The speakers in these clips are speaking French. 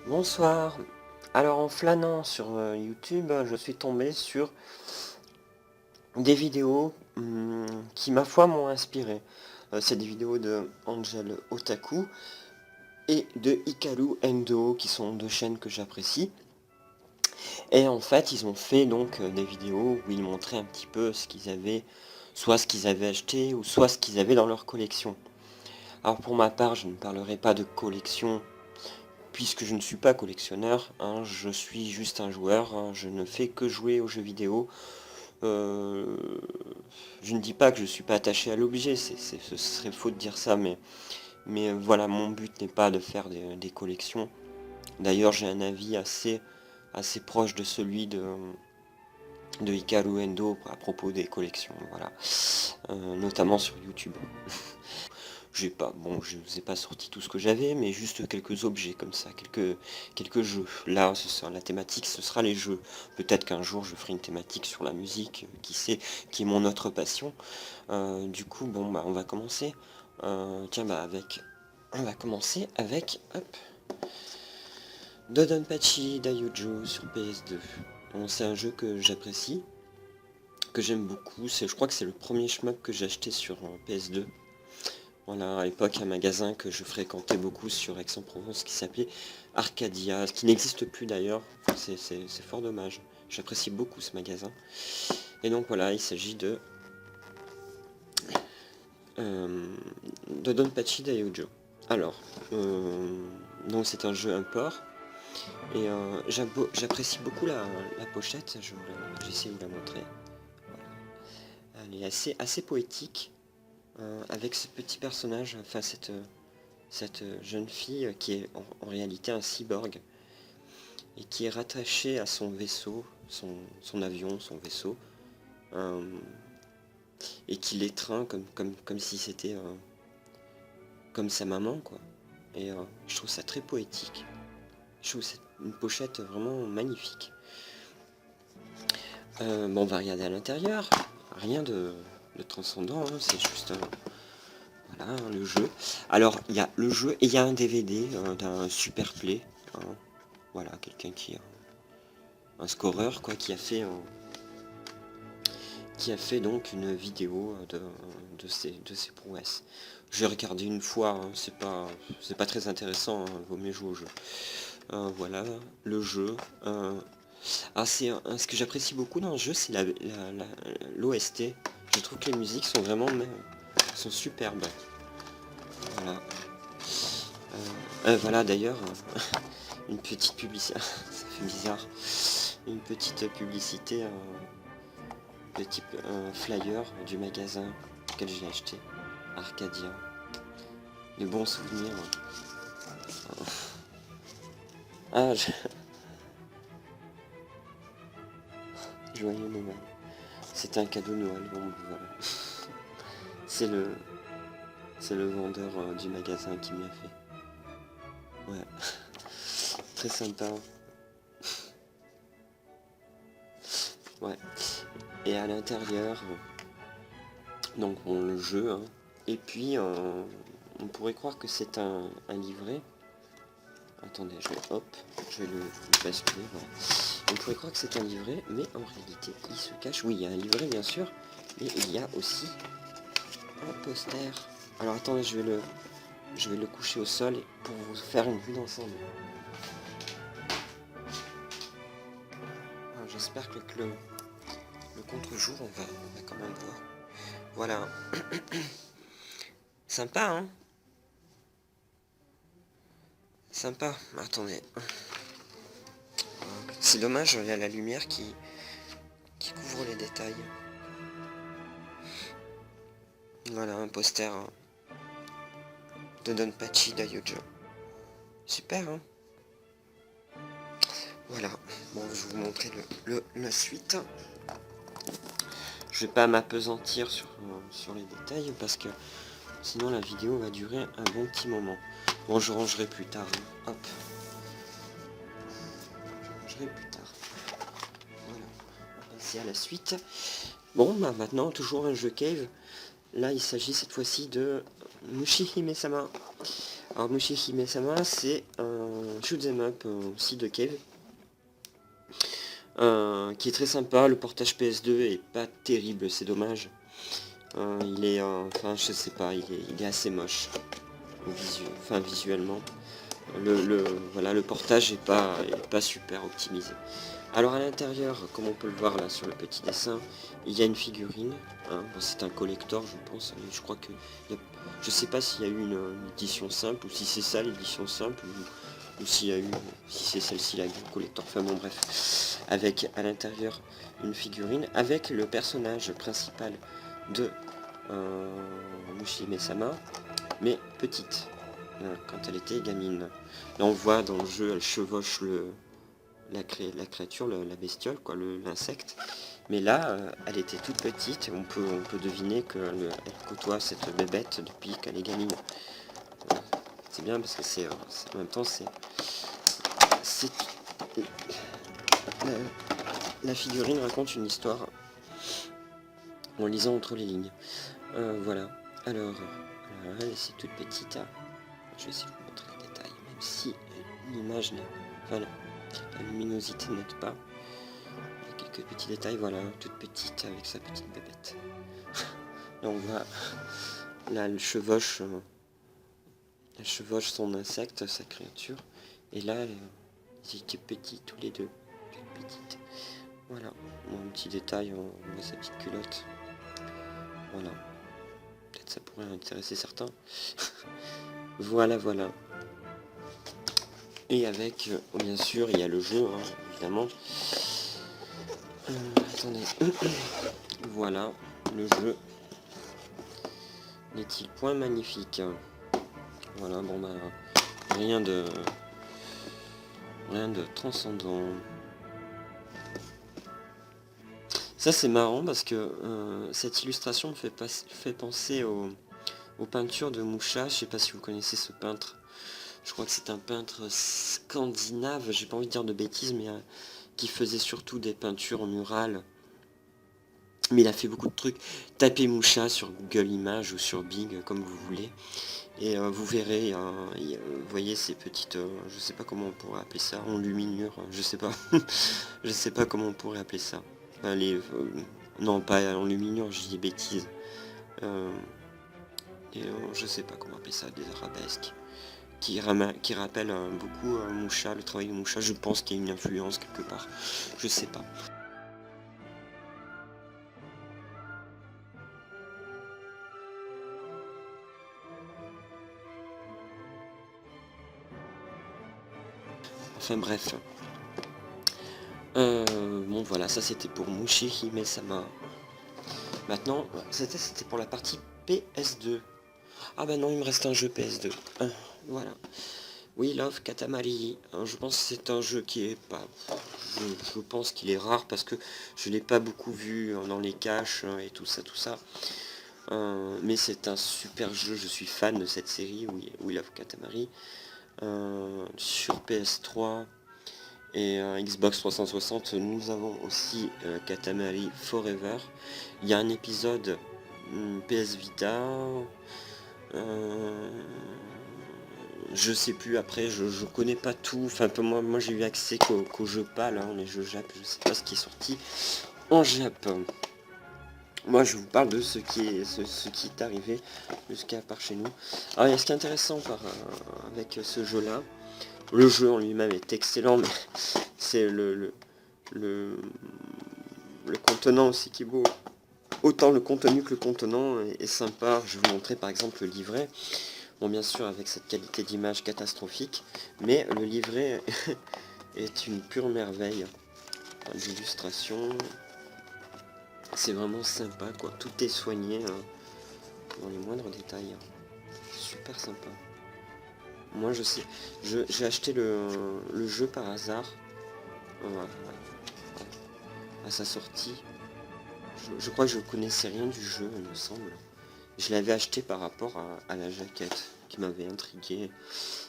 Bonsoir. Alors en flânant sur YouTube, je suis tombé sur des vidéos qui, ma foi, m'ont inspiré. C'est des vidéos de Angel Otaku et de Hikaru Endo, qui sont deux chaînes que j'apprécie. Et en fait, ils ont fait donc des vidéos où ils montraient un petit peu ce qu'ils avaient, soit ce qu'ils avaient acheté, ou soit ce qu'ils avaient dans leur collection. Alors pour ma part, je ne parlerai pas de collection puisque je ne suis pas collectionneur, hein, je suis juste un joueur, hein, je ne fais que jouer aux jeux vidéo. Euh, je ne dis pas que je ne suis pas attaché à l'objet, ce serait faux de dire ça, mais voilà, mon but n'est pas de faire des collections. D'ailleurs, j'ai un avis assez proche de celui de Hikaru Endo à propos des collections, voilà. Notamment sur YouTube. Je vous ai pas sorti tout ce que j'avais, mais juste quelques objets comme ça, quelques jeux. Là, la thématique, ce sera les jeux. Peut-être qu'un jour, je ferai une thématique sur la musique, qui sait, qui est mon autre passion. Du coup, bon, bah, on va commencer. On va commencer avec, hop, Dodonpachi Daiojo sur PS2. Bon, c'est un jeu que j'apprécie, que j'aime beaucoup. Je crois que c'est le premier shmup que j'ai acheté sur PS2. Voilà, à l'époque, un magasin que je fréquentais beaucoup sur Aix-en-Provence qui s'appelait Arcadia, qui n'existe plus d'ailleurs, c'est fort dommage. J'apprécie beaucoup ce magasin. Et donc voilà, il s'agit de Donpachi Daiojo. Alors, donc c'est un jeu import, et j'apprécie beaucoup la pochette, j'essaie de vous la montrer. Voilà. Elle est assez poétique, avec ce petit personnage, enfin cette jeune fille qui est en réalité un cyborg et qui est rattachée à son vaisseau, son avion, son vaisseau, et qui l'étreint comme si c'était comme sa maman, quoi. Et je trouve ça très poétique. Je trouve c'est une pochette vraiment magnifique. Bon, on va regarder à l'intérieur. Rien de transcendant, hein, c'est juste voilà, hein, le jeu. Alors, il y a le jeu et il y a un DVD d'un Super Play. Hein. Voilà, quelqu'un qui est un scoreur, quoi, qui a fait donc une vidéo de ses prouesses. J'ai regardé une fois, hein, c'est pas très intéressant, hein, vaut mieux jouer au jeu. Voilà, le jeu. Ce que j'apprécie beaucoup dans le jeu, c'est l'OST. Je trouve que les musiques sont vraiment sont superbes. Voilà. Voilà d'ailleurs une petite publicité. Ça fait bizarre. Une petite publicité de type flyer du magasin que j'ai acheté, Arcadia. Les bons souvenirs. Ah, joyeux Noël. C'était un cadeau de Noël. Bon, voilà. C'est le vendeur du magasin qui me l'a fait. Ouais. Très sympa. Ouais. Et à l'intérieur, donc bon, le jeu, hein. Et puis on pourrait croire que c'est un livret. Attendez, je vais le basculer. Voilà. On pourrait croire que c'est un livret, mais en réalité, il se cache. Oui, il y a un livret, bien sûr, mais il y a aussi un poster. Alors attendez, je vais le coucher au sol pour vous faire une vue d'ensemble. J'espère que le contre-jour, on va quand même voir. Voilà. Sympa, hein? Sympa. Attendez. C'est dommage, il y a la lumière qui couvre les détails. Voilà, un poster de Donpachi Daiojo. Super, hein? Voilà. Bon, je vais vous montrer la suite. Je vais pas m'appesantir sur les détails parce que sinon la vidéo va durer un bon petit moment. Bon, je rangerai plus tard. Hein. Hop. Je rangerai plus tard. Voilà. On va passer à la suite. Bon, bah maintenant, toujours un jeu cave. Là, il s'agit cette fois-ci de Mushihime-sama. Alors, Mushihime-sama, c'est un shoot 'em up aussi de Cave, qui est très sympa. Le portage PS2 est pas terrible, c'est dommage. Il est, enfin je sais pas, il est assez moche, visuellement. Voilà, le portage est pas super optimisé. Alors à l'intérieur, comme on peut le voir là sur le petit dessin, il y a une figurine, hein. Bon, c'est un collector je pense, et je crois que je sais pas s'il y a eu une édition simple, ou si c'est ça l'édition simple, ou s'il y a eu, si c'est celle-ci la collector, enfin bon bref, avec à l'intérieur une figurine, avec le personnage principal de Mushihime-sama, mais petite, quand elle était gamine. Là on voit dans le jeu, elle chevauche la créature, la bestiole, quoi, l'insecte. Mais là, elle était toute petite, et on peut deviner qu'elle côtoie cette bébête depuis qu'elle est gamine. C'est bien parce que en même temps, la figurine raconte une histoire en lisant entre les lignes. Voilà. Alors, elle c'est toute petite. Hein. Je vais essayer de vous montrer les détails, même si l'image n'est... Voilà. La luminosité n'aide pas. Il y a quelques petits détails, voilà, toute petite avec sa petite bébête. Là on voit, là elle chevauche son insecte, sa créature. Et là, ils étaient petits tous les deux, toutes petites. Voilà, bon, un petit détail, on voit sa petite culotte. Voilà, peut-être ça pourrait intéresser certains. Voilà. Et avec, bien sûr, il y a le jeu, hein, évidemment. Attendez. Voilà, le jeu n'est-il point magnifique? Voilà, bon bah, rien de transcendant. Ça c'est marrant parce que cette illustration me fait penser aux peintures de Moucha. Je sais pas si vous connaissez ce peintre. Je crois que c'est un peintre scandinave, j'ai pas envie de dire de bêtises, mais qui faisait surtout des peintures murales. Mais il a fait beaucoup de trucs. Tapez Moucha sur Google Images ou sur Bing, comme vous voulez. Et vous verrez, vous voyez ces petites, je sais pas comment on pourrait appeler ça, enluminures, je sais pas. Je sais pas comment on pourrait appeler ça. Non, pas enluminures, je dis des bêtises. Je sais pas comment appeler ça, des arabesques. Qui rappellent beaucoup Moucha, le travail de Moucha. Je pense qu'il y a une influence quelque part. Je sais pas. Enfin bref. Bon voilà, ça c'était pour Mushihime-sama. Maintenant, c'était pour la partie PS2. Ah bah non, il me reste un jeu PS2. Voilà. We Love Katamari. Je pense que c'est un jeu qui est pas... Je pense qu'il est rare parce que je l'ai pas beaucoup vu dans les caches et tout ça. Mais c'est un super jeu, je suis fan de cette série, We Love Katamari. Sur PS3 et Xbox 360, nous avons aussi Katamari Forever. Il y a un épisode PS Vita. Je sais plus, après je connais pas tout, enfin moi j'ai eu accès qu'au jeu PAL, hein, les jeux Jap, je sais pas ce qui est sorti en Jap. Moi je vous parle de ce qui est arrivé jusqu'à part chez nous. Alors ce qui est intéressant avec ce jeu là, le jeu en lui-même est excellent, mais c'est le contenant aussi qui est beau. Autant le contenu que le contenant est sympa. Je vais vous montrer par exemple le livret. Bon, bien sûr avec cette qualité d'image catastrophique, mais le livret est une pure merveille d'illustration. C'est vraiment sympa quoi, tout est soigné dans les moindres détails. Super sympa. Moi je sais, j'ai acheté le jeu par hasard à sa sortie. Je crois que je connaissais rien du jeu, il me semble. Je l'avais acheté par rapport à la jaquette qui m'avait intrigué,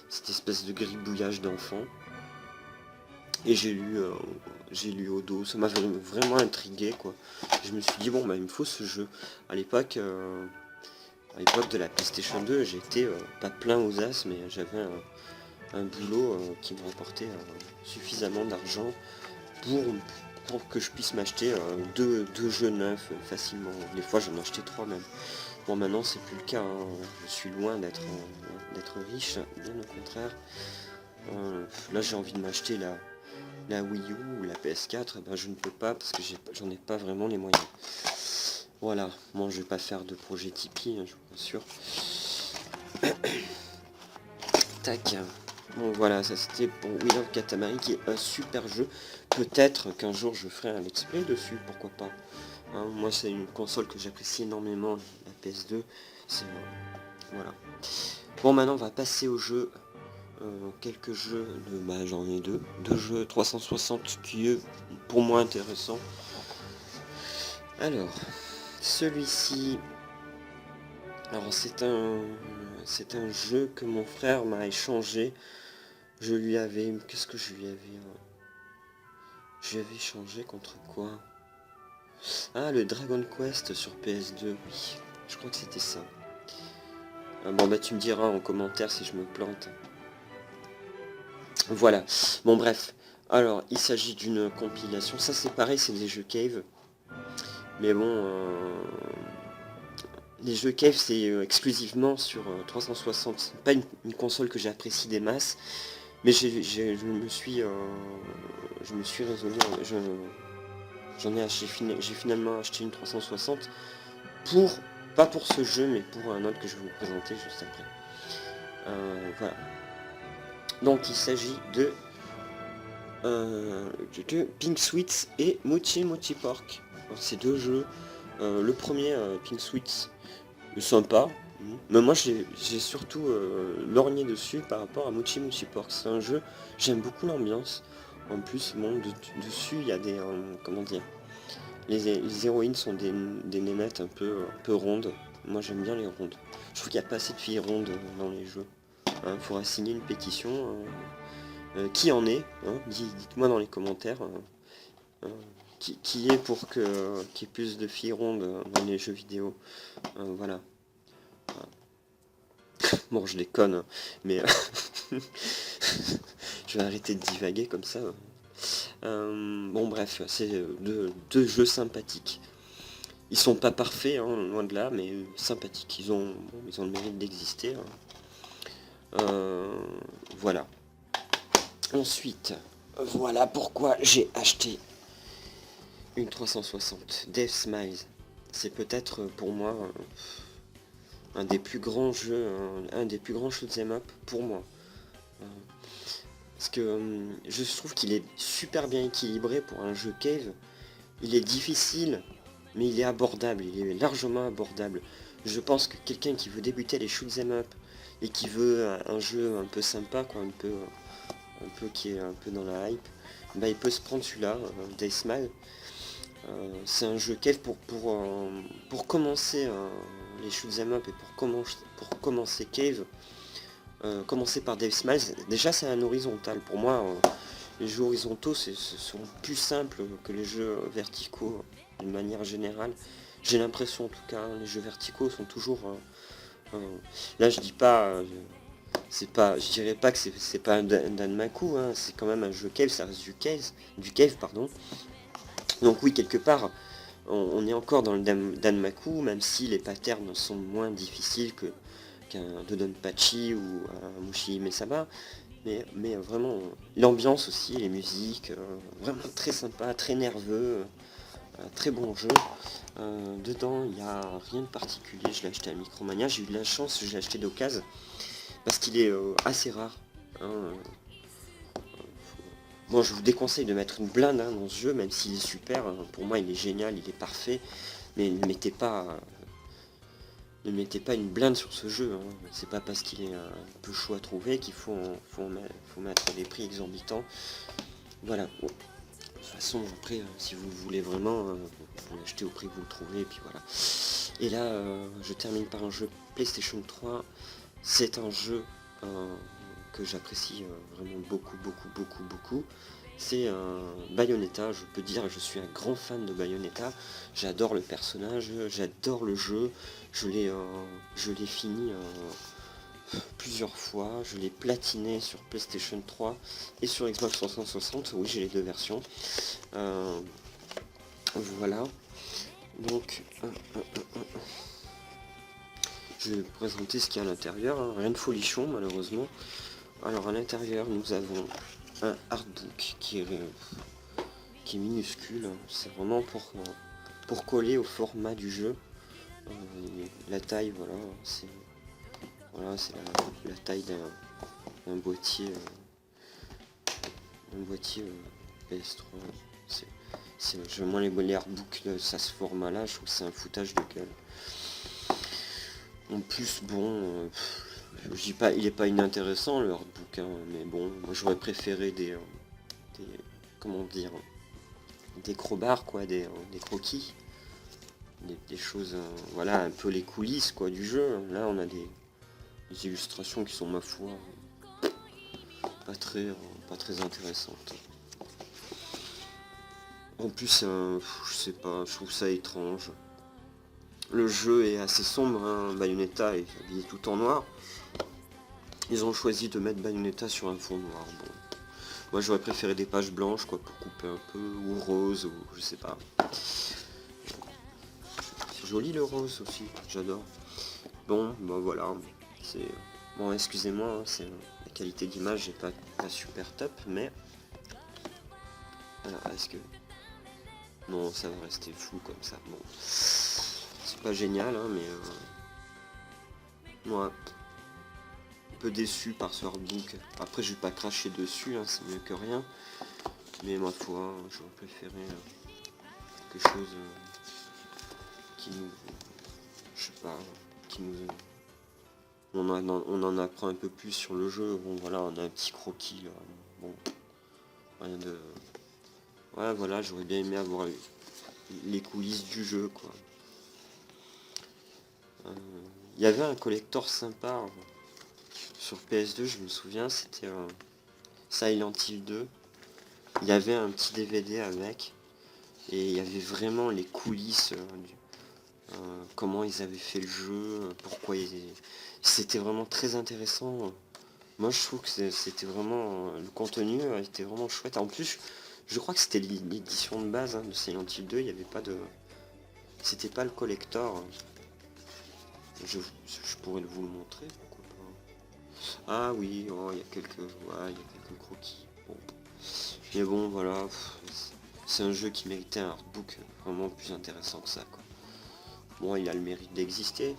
cette espèce de gribouillage d'enfant. Et j'ai lu au dos, ça m'avait vraiment intrigué quoi. Je me suis dit bon bah il me faut ce jeu. À l'époque de la PlayStation 2, j'étais pas plein aux as, mais j'avais un boulot qui me rapportait suffisamment d'argent pour que je puisse m'acheter deux jeux neufs facilement. Des fois j'en achetais 3 même. Bon, maintenant c'est plus le cas, hein. Je suis loin d'être riche, bien au contraire. Là j'ai envie de m'acheter la Wii U ou la PS4, et ben, je ne peux pas parce que j'en ai pas vraiment les moyens. Voilà, moi je vais pas faire de projet Tipeee, hein, je vous rassure. Tac. Bon voilà, ça c'était pour Wheel of Katamari qui est un super jeu. Peut-être qu'un jour je ferai un let's play dessus, pourquoi pas. Hein, moi c'est une console que j'apprécie énormément, la PS2. Voilà. Bon, maintenant on va passer au jeu. Quelques jeux j'en ai deux jeux 360 qui est pour moi intéressant. Alors celui-ci, alors c'est un jeu que mon frère m'a échangé. Je lui avais, qu'est-ce que je lui avais échangé contre quoi? Ah, le Dragon Quest sur PS2, oui, je crois que c'était ça. Bon bah tu me diras en commentaire si je me plante. Voilà, bon bref, alors il s'agit d'une compilation, ça c'est pareil, c'est des jeux cave, mais bon, les jeux cave c'est exclusivement sur 360, c'est pas une console que j'apprécie des masses, mais je me suis résolu, j'ai finalement acheté une 360 pas pour ce jeu, mais pour un autre que je vais vous présenter juste après. Voilà. Donc il s'agit de Pink Sweets et Mochi Mochi Pork. Ces deux jeux. Le premier, Pink Sweets, est sympa. Mais moi j'ai surtout lorgné dessus par rapport à Mochi Mochi Pork. C'est un jeu, j'aime beaucoup l'ambiance. En plus, bon, dessus il y a des... comment dire, les héroïnes sont des nénettes un peu rondes. Moi j'aime bien les rondes. Je trouve qu'il n'y a pas assez de filles rondes dans les jeux. Il faudra signer une pétition. Qui en est, hein, dites-moi dans les commentaires qui est pour qu'il y ait plus de filles rondes dans les jeux vidéo. Voilà. Bon, je déconne, hein, mais je vais arrêter de divaguer comme ça. Bon, bref, c'est deux jeux sympathiques. Ils sont pas parfaits, hein, loin de là, mais sympathiques. Ils ont le mérite d'exister. Hein. Voilà. Ensuite, voilà pourquoi j'ai acheté une 360. Death Smiles. C'est peut-être pour moi un des plus grands jeux, un des plus grands shoot'em up pour moi. Parce que je trouve qu'il est super bien équilibré pour un jeu cave. Il est difficile, mais il est abordable, il est largement abordable. Je pense que quelqu'un qui veut débuter les shoot'em up et qui veut un jeu un peu sympa, quoi, un peu qui est un peu dans la hype, bah, il peut se prendre celui-là, Death Smile. C'est un jeu cave pour commencer les shoot'em up et pour commencer cave. Commencer par Death Smiles, déjà c'est un horizontal. Pour moi, les jeux horizontaux sont plus simples que les jeux verticaux de manière générale. J'ai l'impression en tout cas, les jeux verticaux sont toujours... là je dis pas... je dirais pas que c'est pas un Danmaku, hein, c'est quand même un jeu cave, ça reste du cave, pardon. Donc oui, quelque part, on est encore dans le Danmaku, même si les patterns sont moins difficiles qu'un Dodonpachi ou un Mushi Mesama. Mais vraiment, l'ambiance aussi, les musiques, vraiment très sympa, très nerveux, très bon jeu. Dedans, il n'y a rien de particulier, je l'ai acheté à Micromania, j'ai eu de la chance, je l'ai acheté d'occasion, parce qu'il est assez rare. Hein. Bon, je vous déconseille de mettre une blinde dans ce jeu, même s'il est super, pour moi il est génial, il est parfait, mais ne mettez pas une blinde sur ce jeu, hein. C'est pas parce qu'il est un peu chaud à trouver qu'il faut mettre des prix exorbitants. Voilà. Bon. De toute façon, après, si vous voulez vraiment, vous l'achetez au prix que vous le trouvez, et puis voilà. Et là, je termine par un jeu PlayStation 3. C'est un jeu que j'apprécie vraiment beaucoup. C'est Bayonetta. Je peux dire que je suis un grand fan de Bayonetta. J'adore le personnage, j'adore le jeu. Je l'ai fini plusieurs fois. Je l'ai platiné sur PlayStation 3 et sur Xbox 360. Oui, j'ai les deux versions. Voilà. Donc, je vais vous présenter ce qu'il y a à l'intérieur. Hein. Rien de folichon, malheureusement. Alors, à l'intérieur, nous avons un artbook qui est minuscule. C'est vraiment pour coller au format du jeu. La taille, voilà, c'est la taille d'un boîtier PS3. C'est vraiment les artbooks, ça ce format là, je trouve que c'est un foutage de gueule. En plus, bon, je dis pas, il est pas inintéressant le artbook, hein, mais bon, moi j'aurais préféré comment dire, des crowbars, quoi, des croquis, des choses, voilà, un peu les coulisses, quoi, du jeu. Là, on a des illustrations qui sont, ma foi, pas très intéressantes. En plus, je sais pas, je trouve ça étrange. Le jeu est assez sombre, hein. Bayonetta est habillé tout en noir. Ils ont choisi de mettre Bayonetta sur un fond noir. Bon. Moi j'aurais préféré des pages blanches, quoi, pour couper un peu, ou rose, ou je sais pas. C'est joli le rose aussi, j'adore. Bon, bah voilà. C'est. Bon, excusez-moi, hein, c'est la qualité d'image n'est pas super top, mais. Alors, est-ce que. Non, ça va rester flou comme ça. Bon. C'est pas génial, hein, mais. Moi. Un peu déçu par ce artbook. Après, je vais pas cracher dessus, hein, c'est mieux que rien. Mais ma foi, j'aurais préféré quelque chose qui nous. Je sais pas. Qui nous. On en apprend un peu plus sur le jeu. Bon, voilà, on a un petit croquis. Là. Bon. Rien de. Ouais, voilà, j'aurais bien aimé avoir les coulisses du jeu, quoi. Il y avait un collector sympa sur PS2, je me souviens, c'était Silent Hill 2. Il y avait un petit DVD avec, et il y avait vraiment les coulisses, comment ils avaient fait le jeu, pourquoi c'était vraiment très intéressant. Moi je trouve que c'était vraiment, le contenu était vraiment chouette. En plus, je crois que c'était l'édition de base, hein, de Silent Hill 2, il n'y avait pas de... C'était pas le collector. Je pourrais vous le montrer, pourquoi pas. Ah oui, oh, il y a quelques croquis. Bon. Mais bon, voilà, c'est un jeu qui méritait un artbook vraiment plus intéressant que ça, quoi. Bon, il a le mérite d'exister.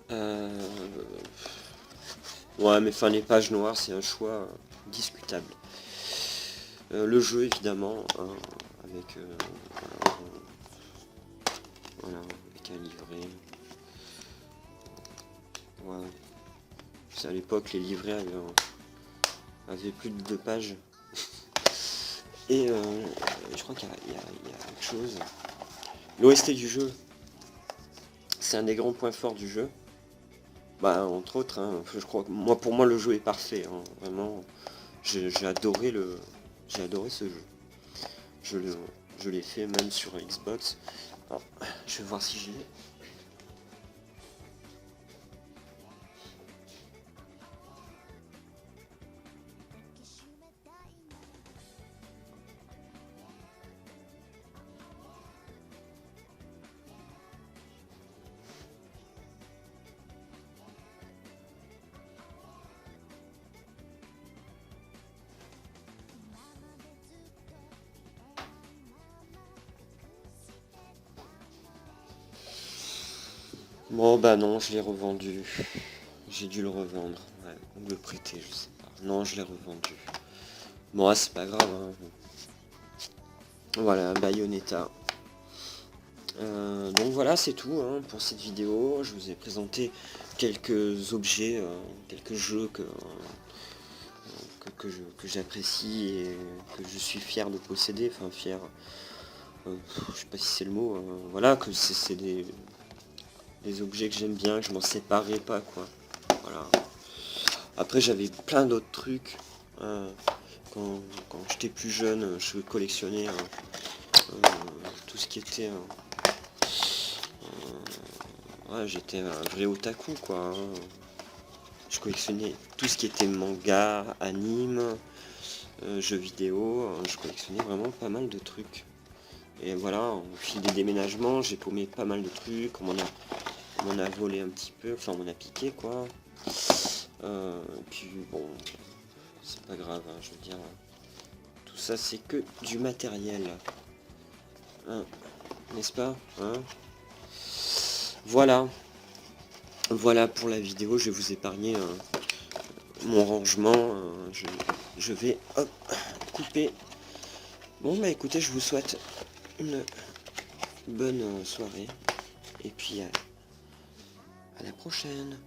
Ouais, mais enfin, les pages noires, c'est un choix discutable. Le jeu, évidemment, hein, avec voilà, avec un livret. Ouais. À l'époque, les livrets avaient plus de 2 pages. Et je crois qu'il y a quelque chose. L'OST du jeu, c'est un des grands points forts du jeu. Bah, entre autres, hein, je crois que pour moi, le jeu est parfait. Hein, vraiment, j'ai adoré ce jeu. Je l'ai fait même sur Xbox. Alors, je vais voir si je l'ai. Bon bah non, je l'ai revendu. J'ai dû le revendre. Ouais, ou le prêter, je sais pas. Non, je l'ai revendu. Bon, c'est pas grave. Hein. Voilà, Bayonetta. Donc voilà, c'est tout hein, pour cette vidéo. Je vous ai présenté quelques objets, quelques jeux que j'apprécie et que je suis fier de posséder. Enfin, fier. Je sais pas si c'est le mot. Voilà, que c'est des objets que j'aime bien, que je m'en séparais pas, quoi. Voilà. Après, j'avais plein d'autres trucs. Quand j'étais plus jeune, je collectionnais tout ce qui était Ouais, j'étais un vrai otaku, quoi. Hein. Je collectionnais tout ce qui était manga, anime, jeux vidéo. Je collectionnais vraiment pas mal de trucs. Et voilà, au fil des déménagements, j'ai paumé pas mal de trucs. On m'en a volé un petit peu, enfin on m'en a piqué, quoi. Et puis bon, c'est pas grave, hein, je veux dire. Tout ça, c'est que du matériel. Hein, n'est-ce pas, hein? Voilà. Voilà pour la vidéo, je vais vous épargner mon rangement. Je vais hop, couper. Bon bah écoutez, je vous souhaite une bonne soirée. Et puis à la prochaine.